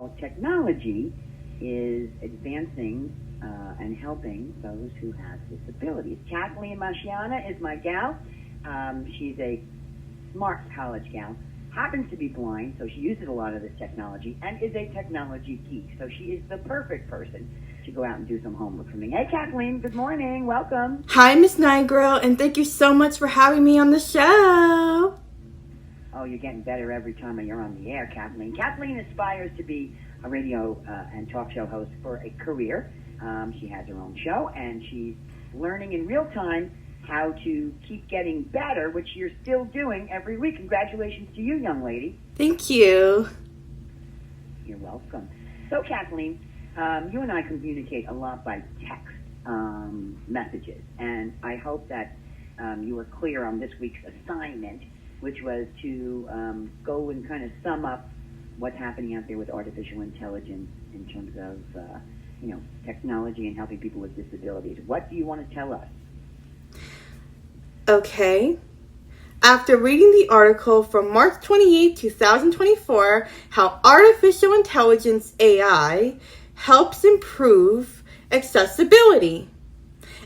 Well, technology is advancing and helping those who have disabilities. Kathleen Masciana is my gal. She's a smart college gal, happens to be blind, so she uses a lot of this technology, and is a technology geek. So she is the perfect person to go out and do some homework for me. Hey, Kathleen, good morning. Welcome. Hi, Miss Nigro, and thank you so much for having me on the show. Oh, you're getting better every time you're on the air, Kathleen. Kathleen aspires to be a radio and talk show host for a career. She has her own show, and she's learning in real time how to keep getting better, which you're still doing every week. Congratulations to you, young lady. Thank you. You're welcome. So, Kathleen, you and I communicate a lot by text messages, and I hope that you were clear on this week's assignment, which was to go and kind of sum up what's happening out there with artificial intelligence in terms of, technology and helping people with disabilities. What do you want to tell us? Okay. After reading the article from March 28, 2024, How Artificial Intelligence AI Helps Improve Accessibility.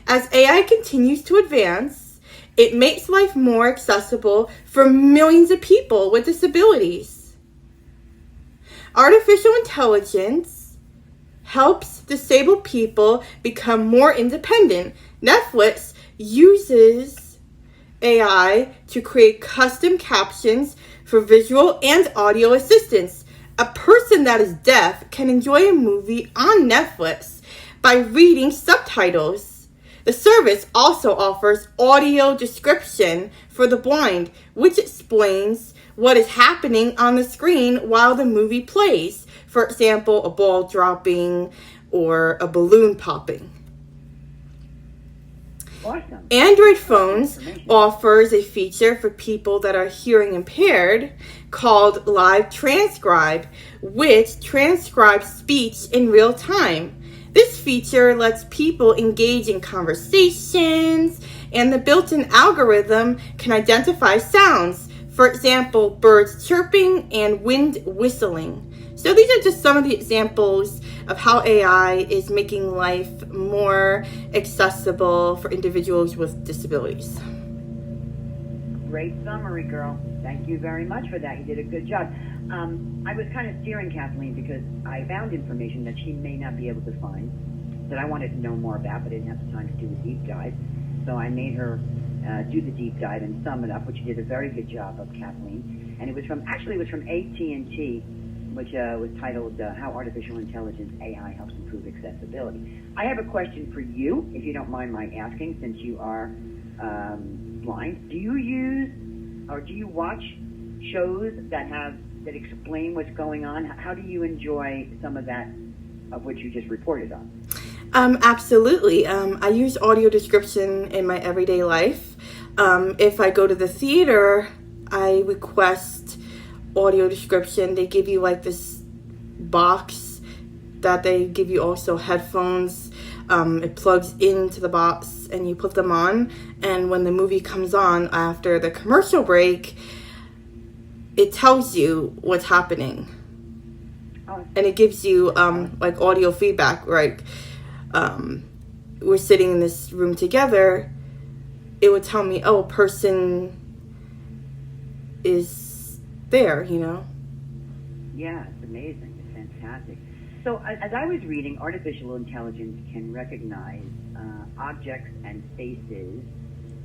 As AI continues to advance, it makes life more accessible for millions of people with disabilities. Artificial intelligence helps disabled people become more independent. Netflix uses AI to create custom captions for visual and audio assistance. A person that is deaf can enjoy a movie on Netflix by reading subtitles. The service also offers audio description for the blind, which explains what is happening on the screen while the movie plays. For example, a ball dropping or a balloon popping. Awesome. Android phones offers a feature for people that are hearing impaired called Live Transcribe, which transcribes speech in real time. This feature lets people engage in conversations, and the built-in algorithm can identify sounds. For example, birds chirping and wind whistling. So these are just some of the examples of how AI is making life more accessible for individuals with disabilities. Great summary, girl. Thank you very much for that. You did a good job. I was kind of steering Kathleen because I found information that she may not be able to find that I wanted to know more about, but I didn't have the time to do a deep dive. So I made her do the deep dive and sum it up, which you did a very good job of, Kathleen. And it was from AT&T, which was titled How Artificial Intelligence AI Helps Improve Accessibility. I have a question for you, if you don't mind my asking, since you are blind. Do you use or do you watch shows that explain what's going on? How do you enjoy some of that of which you just reported on? Absolutely. I use audio description in my everyday life. If I go to the theater, I request audio description. They give you like this box that they give you also headphones. It plugs into the box and you put them on. And when the movie comes on after the commercial break, it tells you what's happening. And it gives you like audio feedback, right? We're sitting in this room together, it would tell me, oh, a person is there, Yeah, it's amazing. It's fantastic. So as I was reading, artificial intelligence can recognize objects and faces,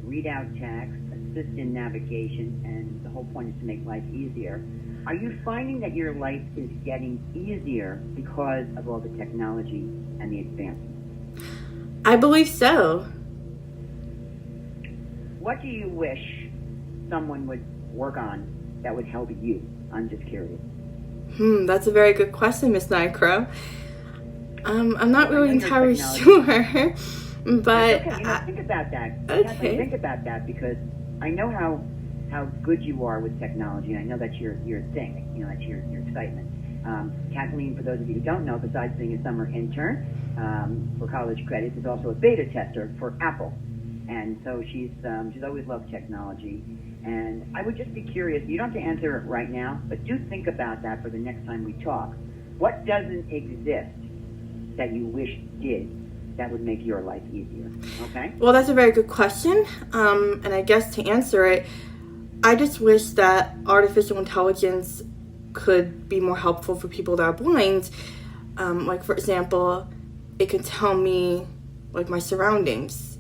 read out text, assist in navigation, and the whole point is to make life easier. Are you finding that your life is getting easier because of all the technology and the advancements? I believe so. What do you wish someone would work on that would help you? I'm just curious. That's a very good question, Miss Nigro. I'm not really entirely sure, but okay. Think about that. Okay. Think about that because I know how good you are with technology, and I know that's your thing. That's your excitement. Kathleen, for those of you who don't know, besides being a summer intern for college credits, is also a beta tester for Apple. And so she's always loved technology. And I would just be curious, you don't have to answer it right now, but do think about that for the next time we talk. What doesn't exist that you wish did that would make your life easier? Okay? Well, that's a very good question. And I guess to answer it, I just wish that artificial intelligence could be more helpful for people that are blind. Like, for example, it can tell me, like, my surroundings,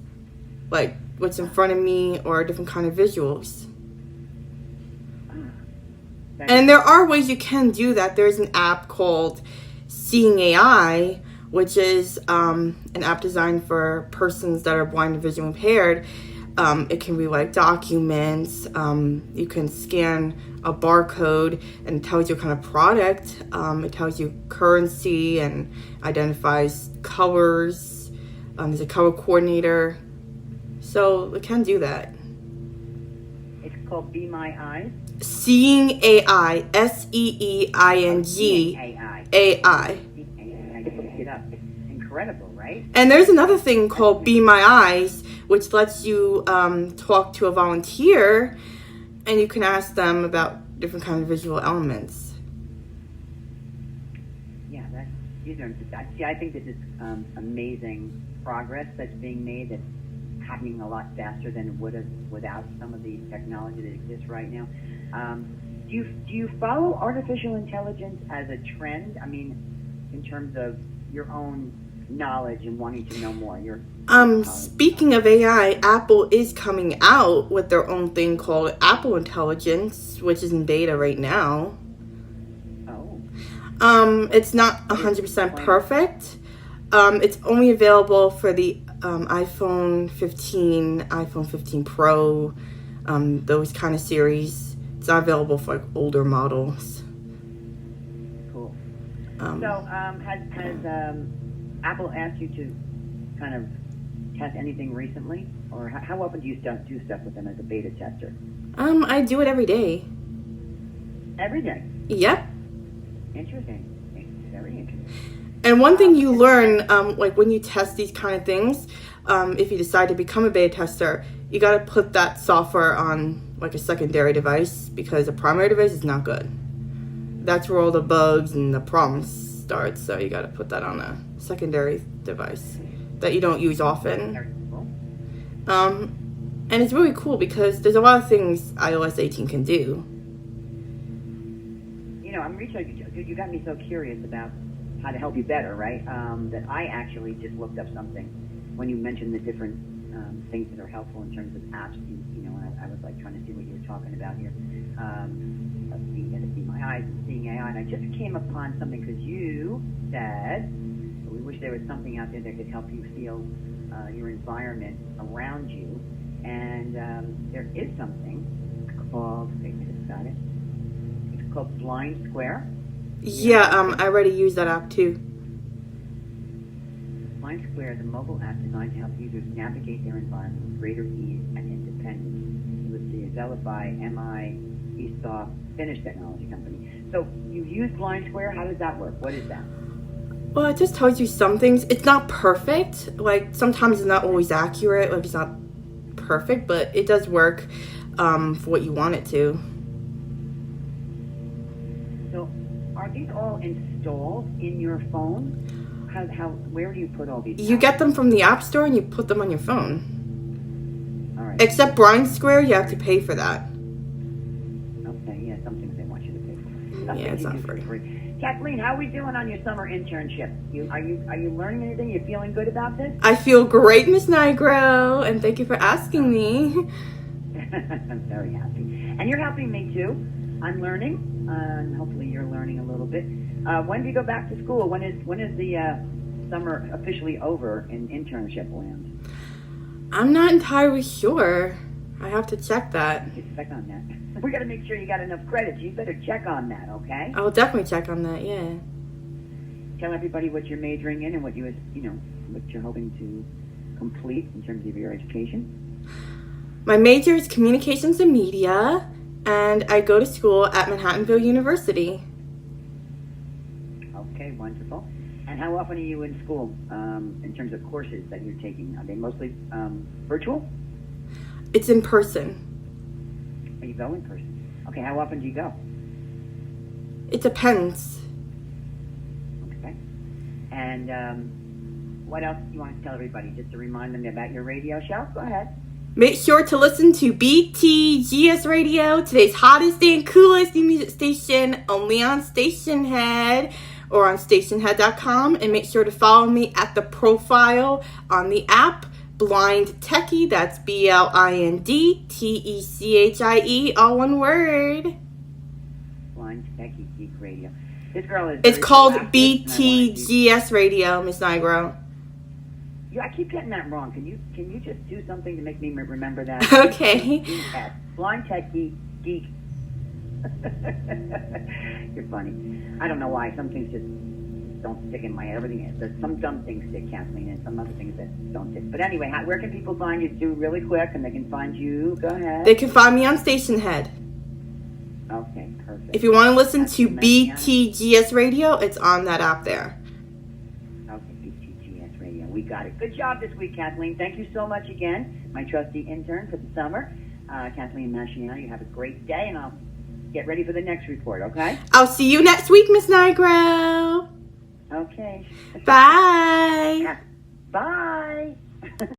like what's in front of me or different kind of visuals. And there are ways you can do that. There's an app called Seeing AI, which is an app designed for persons that are blind and visually impaired. It can rewrite documents. You can scan a barcode and it tells you what kind of product. It tells you currency and identifies colors. There's a color coordinator. So it can do that. It's called Be My Eyes. Seeing AI, SEEING AI. AI. I just looked it up. It's incredible, right? And there's another thing called Be My Eyes, which lets you talk to a volunteer, and you can ask them about different kinds of visual elements. Yeah, I think this is amazing progress that's being made. That's happening a lot faster than it would have without some of the technology that exists right now. Do you follow artificial intelligence as a trend? I mean, in terms of your own knowledge and wanting to know more. Speaking of AI, Apple is coming out with their own thing called Apple Intelligence, which is in beta right now. Oh. It's not 100% perfect. It's only available for the iPhone 15, iPhone 15 Pro, those kind of series. It's not available for like older models. Cool. Has Apple asked you to kind of test anything recently, or how often do you do stuff with them as a beta tester? I do it every day. Every day. Yep. Interesting. Very interesting. And one thing you learn, like when you test these kind of things, if you decide to become a beta tester, you got to put that software on like a secondary device because a primary device is not good. That's where all the bugs and the problems start. So you got to put that on a secondary device that you don't use often. And it's really cool because there's a lot of things iOS 18 can do. You know, I'm researching. You got me so curious about how to help you better, right? That I actually just looked up something when you mentioned the different things that are helpful in terms of apps. You know, and I was like trying to see what you were talking about here. See My Eyes and Seeing AI, and I just came upon something because you said we wish there was something out there that could help you feel your environment around you, and there is something called. Wait, I just got it. It's called Blind Square. Yeah, I already use that app too. Blind Square is a mobile app designed to help users navigate their environment with greater ease and independence. It was developed by MI Eastsoft Finnish technology company. So you use Blind Square. How does that work? What is that? Well, it just tells you some things. It's not perfect. Like sometimes it's not always accurate. Like it's not perfect, but it does work for what you want it to. So are these all installed in your phone? Where do you put all these? You get them from the App Store and you put them on your phone. All right. Except Blind Square, you have to pay for that. Okay, yeah, some things they want you to pay for. Yeah, it's not free. Kathleen, how are we doing on your summer internship? Are you learning anything? You feeling good about this? I feel great, Miss Nigro, and thank you for asking me. I'm very happy. And you're helping me too. I'm learning, and hopefully you're learning a little bit. When do you go back to school? When is the summer officially over in internship land? I'm not entirely sure. I have to check that. You should check on that. We got to make sure you got enough credits. You better check on that, okay? I'll definitely check on that. Yeah. Tell everybody what you're majoring in and what what you're hoping to complete in terms of your education. My major is communications and media, and I go to school at Manhattanville University. Okay, wonderful. And how often are you in school in terms of courses that you're taking? Are they mostly virtual? It's in person. Or you go in person? Okay, how often do you go? It depends. Okay. And what else do you want to tell everybody? Just to remind them about your radio show? Go ahead. Make sure to listen to BTGS Radio, today's hottest and coolest new music station, only on Stationhead or on stationhead.com. And make sure to follow me at the profile on the app, Blind Techie. That's BLINDTECHIE, all one word. Blind Techie Geek Radio. This girl is. It's called BTGS Radio, Miss Nigro. Yeah, I keep getting that wrong. Can you just do something to make me remember that? Okay. Blind Techie Geek. You're funny. I don't know why. Some things just don't stick in my head. Everything is. There's some dumb things stick, Kathleen, and some other things that don't stick. But anyway, where can people find you, Sue, really quick? And they can find you. Go ahead. They can find me on Stationhead. Okay, perfect. If you want to listen to BTGS Radio, it's on that app there. Okay, BTGS Radio. We got it. Good job this week, Kathleen. Thank you so much again, my trusty intern for the summer. Kathleen Machinelli, you have a great day, and I'll get ready for the next report, okay? I'll see you next week, Miss Nigro. Okay. Bye.